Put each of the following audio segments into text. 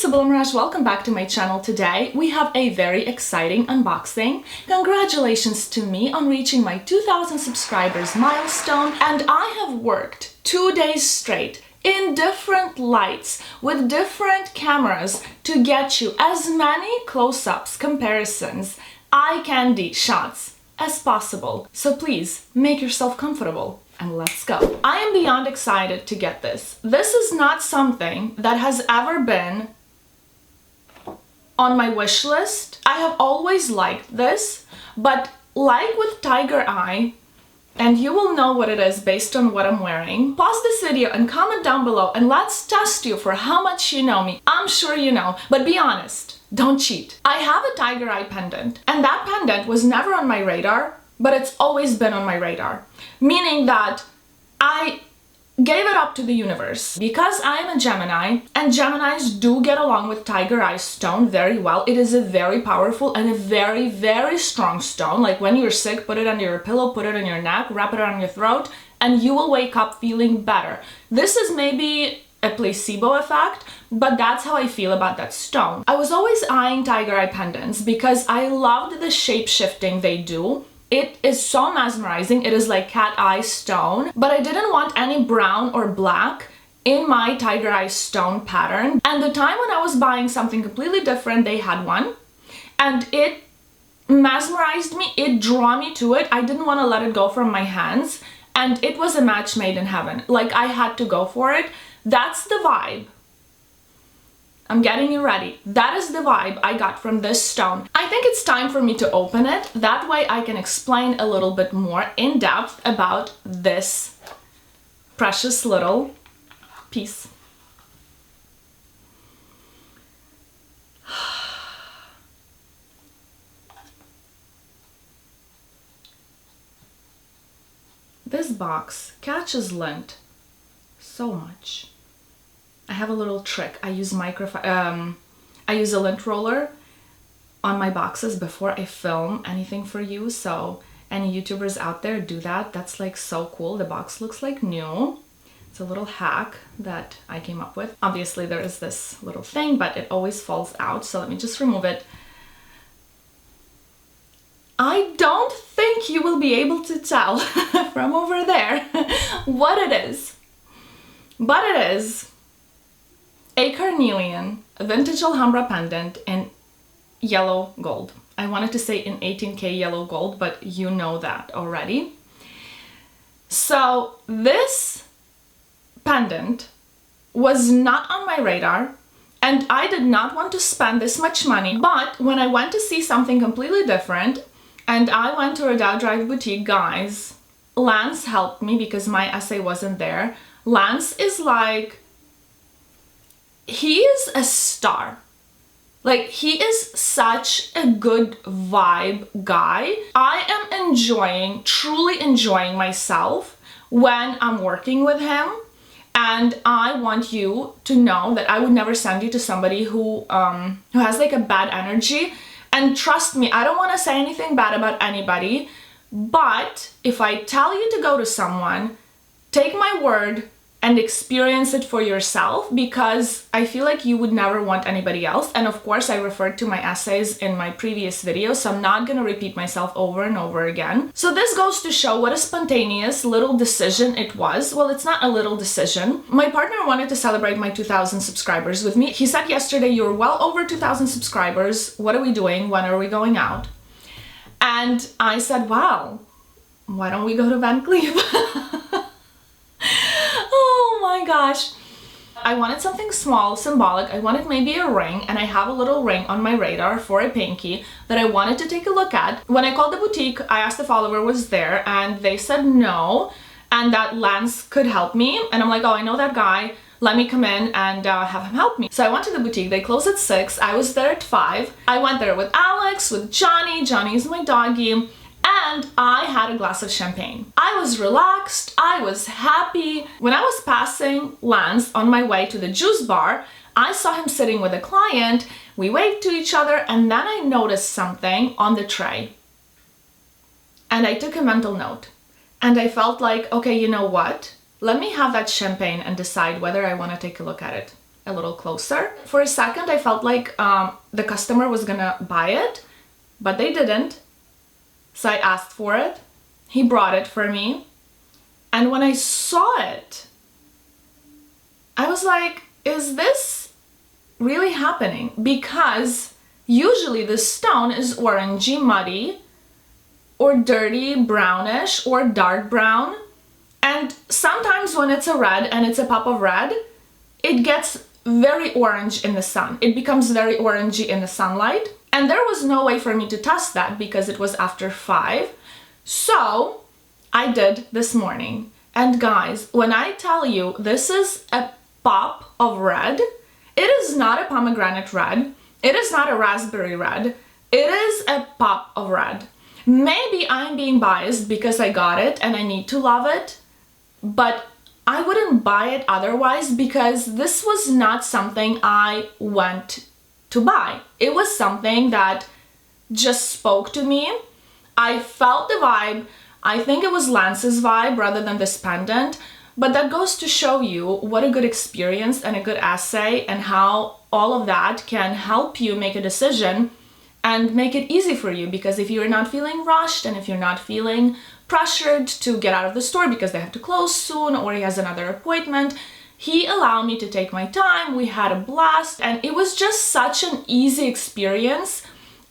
Mirage, welcome back to my channel. Today we have a very exciting unboxing. Congratulations to me on reaching my 2,000 subscribers milestone, and I have worked 2 days straight in different lights with different cameras to get you as many close-ups, comparisons, eye candy shots as possible. So please make yourself comfortable and let's go. I am beyond excited to get this. This is not something that has ever been on my wish list. I have always liked this, but like with Tiger Eye, and you will know what it is based on what I'm wearing, pause this video and comment down below and let's test you for how much you know me. I'm sure you know, but be honest, don't cheat. I have a Tiger Eye pendant, and that pendant was never on my radar, but it's always been on my radar. Meaning that I gave it up to the universe. Because I am a Gemini, and Geminis do get along with Tiger Eye stone very well. It is a very powerful and a very, very strong stone. Like when you're sick, put it under your pillow, put it on your neck, wrap it around your throat, and you will wake up feeling better. This is maybe a placebo effect, but that's how I feel about that stone. I was always eyeing Tiger Eye pendants because I loved the shape shifting they do. It is so mesmerizing. It is like cat eye stone, but I didn't want any brown or black in my Tiger Eye stone pattern. And the time when I was buying something completely different, they had one, and it mesmerized me. It drew me to it. I didn't want to let it go from my hands, and it was a match made in heaven. Like I had to go for it. That's the vibe. I'm getting you ready. That is the vibe I got from this stone. I think it's time for me to open it. That way I can explain a little bit more in depth about this precious little piece. This box catches lint so much. I have a little trick. I use I use a lint roller on my boxes before I film anything for you. So any YouTubers out there, do that. That's like so cool. The box looks like new. It's a little hack that I came up with. Obviously there is this little thing, but it always falls out. So let me just remove it. I don't think you will be able to tell from over there what it is, but it is a Carnelian vintage Alhambra pendant in yellow gold. I wanted to say in 18K yellow gold, but you know that already. So this pendant was not on my radar, and I did not want to spend this much money. But when I went to see something completely different, and I went to Redoubt Drive Boutique, guys, Lance helped me because my essay wasn't there. Lance is like, he is a star. Like, he is such a good vibe guy. I am enjoying, truly enjoying myself when I'm working with him. And I want you to know that I would never send you to somebody who has like a bad energy. And trust me, I don't want to say anything bad about anybody, but if I tell you to go to someone, take my word and experience it for yourself, because I feel like you would never want anybody else. And of course, I referred to my essays in my previous video, so I'm not gonna repeat myself over and over again. So this goes to show what a spontaneous little decision it was. Well, it's not a little decision. My partner wanted to celebrate my 2,000 subscribers with me. He said yesterday, you're well over 2,000 subscribers. What are we doing? When are we going out? And I said, wow, why don't we go to Van Cleef? Oh my gosh. I wanted something small, symbolic. I wanted maybe a ring, and I have a little ring on my radar for a pinky that I wanted to take a look at. When I called the boutique, I asked if Oliver was there, and they said no, and that Lance could help me. And I'm like, oh, I know that guy. Let me come in and have him help me. So I went to the boutique. They closed at 6. I was there at 5. I went there with Alex, with Johnny. Johnny's my doggy. And I had a glass of champagne. I was relaxed, I was happy. When I was passing Lance on my way to the juice bar, I saw him sitting with a client. We waved to each other, and then I noticed something on the tray. And I took a mental note. And I felt like, okay, you know what? Let me have that champagne and decide whether I want to take a look at it. a little closer. For a second, I felt like the customer was gonna buy it, but they didn't. So I asked for it. He brought it for me. And when I saw it, I was like, is this really happening? Because usually the stone is orangey, muddy, or dirty, brownish, or dark brown. And sometimes when it's a red and it's a pop of red, it gets very orange in the sun. It becomes very orangey in the sunlight. And there was no way for me to test that because it was after 5. So I did this morning. And guys, when I tell you this is a pop of red, it is not a pomegranate red. It is not a raspberry red. It is a pop of red. Maybe I'm being biased because I got it and I need to love it, but I wouldn't buy it otherwise because this was not something I went to buy. It was something that just spoke to me. I felt the vibe. I think it was Lance's vibe rather than this pendant, but that goes to show you what a good experience and a good essay and how all of that can help you make a decision and make it easy for you, because if you're not feeling rushed and if you're not feeling pressured to get out of the store because they have to close soon or he has another appointment, he allowed me to take my time. We had a blast and it was just such an easy experience,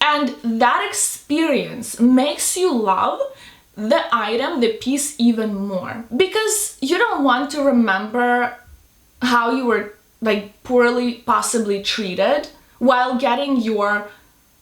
and that experience makes you love the item, the piece even more, because you don't want to remember how you were like poorly possibly treated while getting your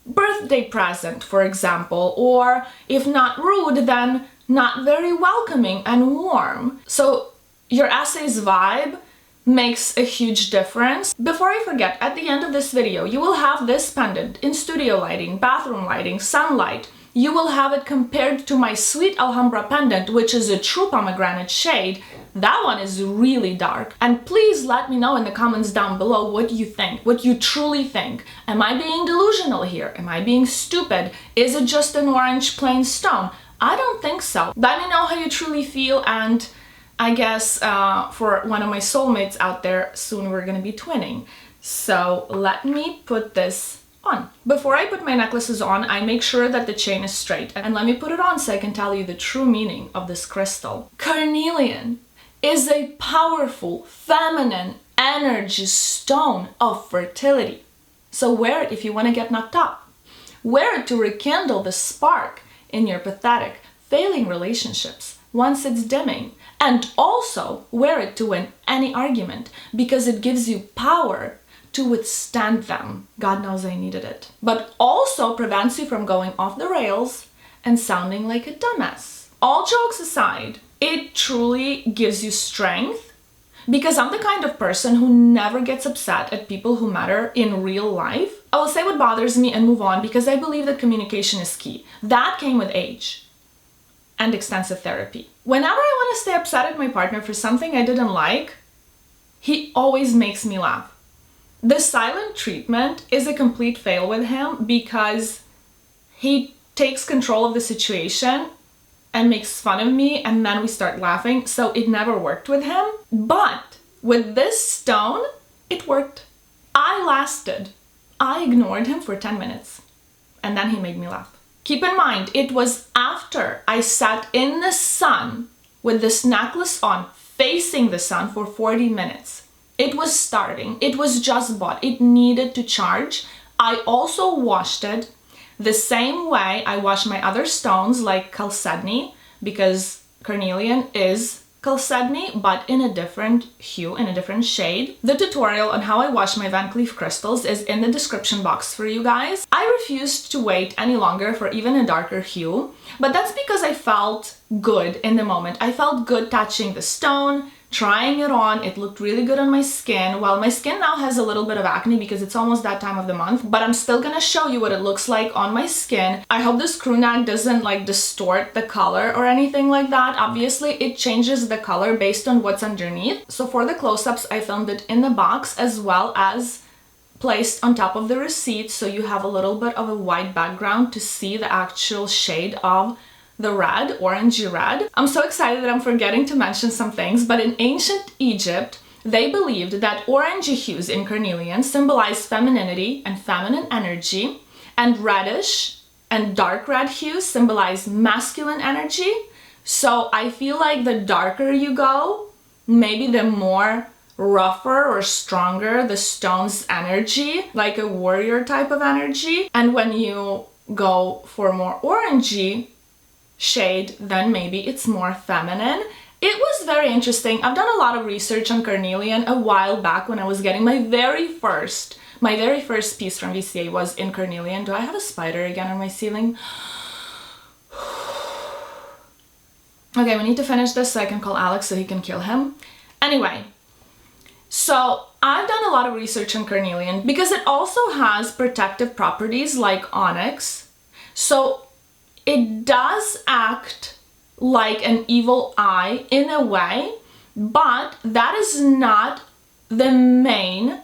birthday present, for example, or if not rude, then not very welcoming and warm. So your essay's vibe makes a huge difference. Before I forget, at the end of this video, you will have this pendant in studio lighting, bathroom lighting, sunlight. You will have it compared to my sweet Alhambra pendant, which is a true pomegranate shade. That one is really dark. And please let me know in the comments down below what you think, what you truly think. Am I being delusional here? Am I being stupid? Is it just an orange plain stone? I don't think so. Let me know how you truly feel, and I guess for one of my soulmates out there, soon we're gonna be twinning. So let me put this on. Before I put my necklaces on, I make sure that the chain is straight. And let me put it on so I can tell you the true meaning of this crystal. Carnelian is a powerful, feminine energy stone of fertility. So wear it if you want to get knocked up. Wear it to rekindle the spark in your pathetic, failing relationships once it's dimming. And also wear it to win any argument, because it gives you power to withstand them. God knows I needed it. But also prevents you from going off the rails and sounding like a dumbass. All jokes aside, it truly gives you strength, because I'm the kind of person who never gets upset at people who matter in real life. I will say what bothers me and move on, because I believe that communication is key. That came with age and extensive therapy. Whenever I want to stay upset at my partner for something I didn't like, he always makes me laugh. The silent treatment is a complete fail with him, because he takes control of the situation and makes fun of me, and then we start laughing, so it never worked with him. But with this stone, it worked. I lasted. I ignored him for 10 minutes, and then he made me laugh. Keep in mind, it was after I sat in the sun with this necklace on, facing the sun for 40 minutes. It was starting, it was just bought, it needed to charge. I also washed it the same way I wash my other stones, like chalcedony, because carnelian is chalcedony, but in a different hue, in a different shade. The tutorial on how I wash my Van Cleef crystals is in the description box for you guys. I refused to wait any longer for even a darker hue, but that's because I felt good in the moment. I felt good touching the stone, trying it on. It looked really good on my skin. Well, my skin now has a little bit of acne because it's almost that time of the month, but I'm still gonna show you what it looks like on my skin. I hope this crew neck doesn't like distort the color or anything like that. Obviously, it changes the color based on what's underneath. So for the close-ups, I filmed it in the box as well as placed on top of the receipt, so you have a little bit of a white background to see the actual shade of the red, orangey red. I'm so excited that I'm forgetting to mention some things, but in ancient Egypt, they believed that orangey hues in carnelian symbolize femininity and feminine energy, and reddish and dark red hues symbolize masculine energy. So I feel like the darker you go, maybe the more rougher or stronger the stone's energy, like a warrior type of energy. And when you go for more orangey shade, then maybe it's more feminine. It was very interesting. I've done a lot of research on carnelian a while back when I was getting my very first piece from VCA was in carnelian. Do I have a spider again on my ceiling? Okay, we need to finish this so I can call Alex so he can kill him. Anyway, so I've done a lot of research on carnelian because it also has protective properties like onyx. So it does act like an evil eye in a way, but that is not the main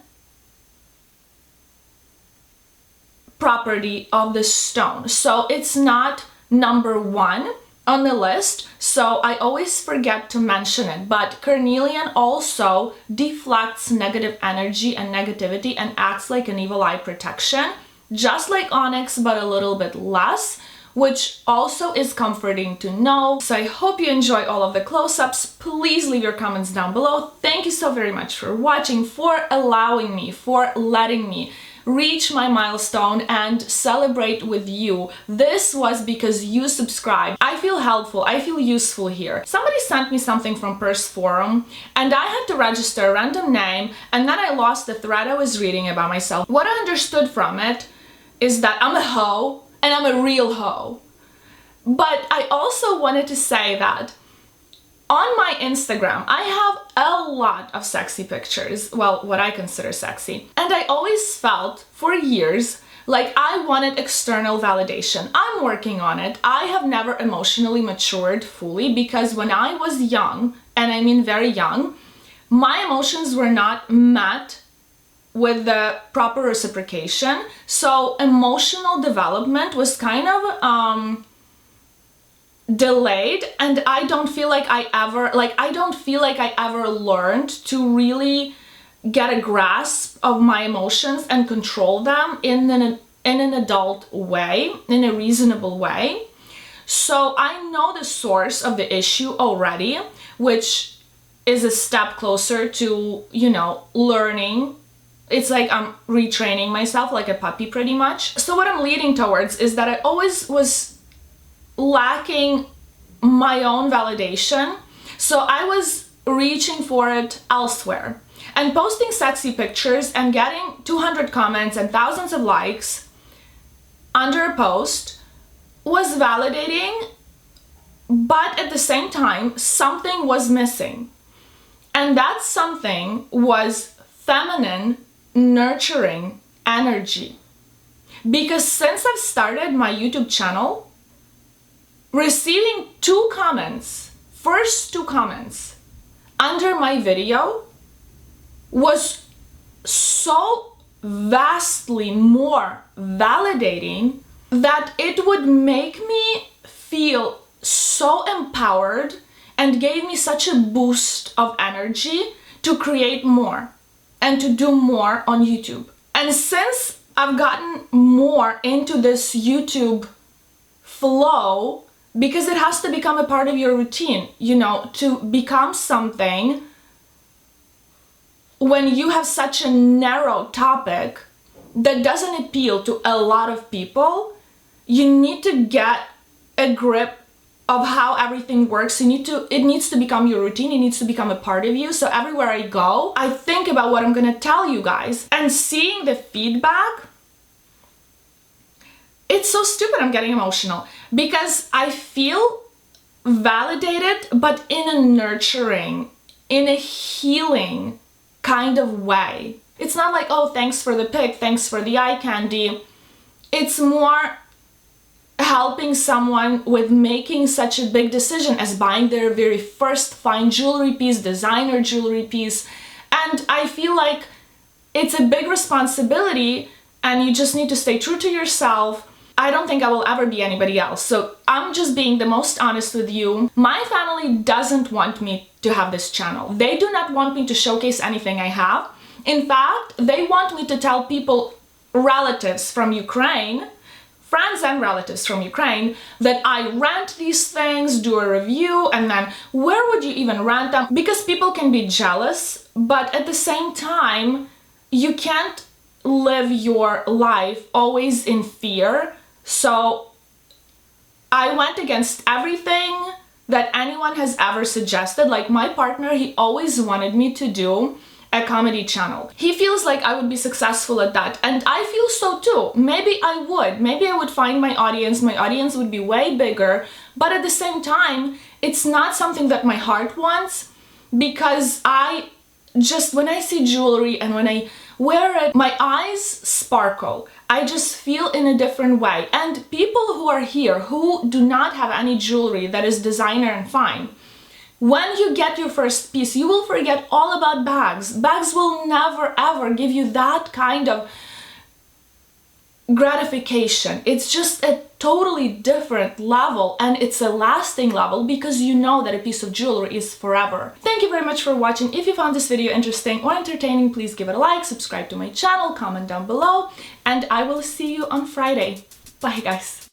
property of the stone. So it's not number one on the list, so I always forget to mention it. But carnelian also deflects negative energy and negativity and acts like an evil eye protection, just like onyx, but a little bit less, which also is comforting to know. So I hope you enjoy all of the close-ups. Please leave your comments down below. Thank you so very much for watching, for allowing me, for letting me reach my milestone and celebrate with you. This was because you subscribed. I feel helpful, I feel useful here. Somebody sent me something from Purse Forum and I had to register a random name, and then I lost the thread I was reading about myself. What I understood from it is that I'm a hoe, and I'm a real hoe. But I also wanted to say that on my Instagram, I have a lot of sexy pictures, well, what I consider sexy. And I always felt for years like I wanted external validation. I'm working on it. I have never emotionally matured fully because when I was young, and I mean very young, my emotions were not met with the proper reciprocation. So emotional development was kind of delayed, and I don't feel like I ever learned to really get a grasp of my emotions and control them in an adult way, in a reasonable way. So I know the source of the issue already, which is a step closer to, you know, learning. It's like I'm retraining myself like a puppy pretty much. So what I'm leading towards is that I always was lacking my own validation. So I was reaching for it elsewhere. And posting sexy pictures and getting 200 comments and thousands of likes under a post was validating, but at the same time, something was missing. And that something was feminine, nurturing energy. Because since I've started my YouTube channel, receiving first two comments under my video was so vastly more validating that it would make me feel so empowered and gave me such a boost of energy to create more and to do more on YouTube. And since I've gotten more into this YouTube flow, because it has to become a part of your routine, you know, to become something when you have such a narrow topic that doesn't appeal to a lot of people, you need to get a grip of how everything works. It needs to become your routine, it needs to become a part of you. So everywhere I go, I think about what I'm gonna tell you guys, and seeing the feedback, it's so stupid, I'm getting emotional because I feel validated, but in a nurturing, in a healing kind of way. It's not like, oh, thanks for the pic, thanks for the eye candy. It's more helping someone with making such a big decision as buying their very first fine jewelry piece, designer jewelry piece. And I feel like it's a big responsibility and you just need to stay true to yourself I don't think I will ever be anybody else. So I'm just being the most honest with you. My family doesn't want me to have this channel. They do not want me to showcase anything I have. In fact, they want me to tell people, relatives from Ukraine, friends and relatives from Ukraine, that I rent these things, do a review, and then where would you even rent them? Because people can be jealous, but at the same time, you can't live your life always in fear. So I went against everything that anyone has ever suggested. Like my partner, he always wanted me to do a comedy channel. He feels like I would be successful at that, and I feel so too. Maybe I would find my audience would be way bigger, but at the same time, it's not something that my heart wants, because when I see jewelry and when I wear it, my eyes sparkle. I just feel in a different way. And people who are here who do not have any jewelry that is designer and fine, when you get your first piece, you will forget all about bags. Bags will never ever give you that kind of gratification. It's just a totally different level, and it's a lasting level because you know that a piece of jewelry is forever. Thank you very much for watching. If you found this video interesting or entertaining, please give it a like, subscribe to my channel, comment down below, and I will see you on Friday. Bye guys.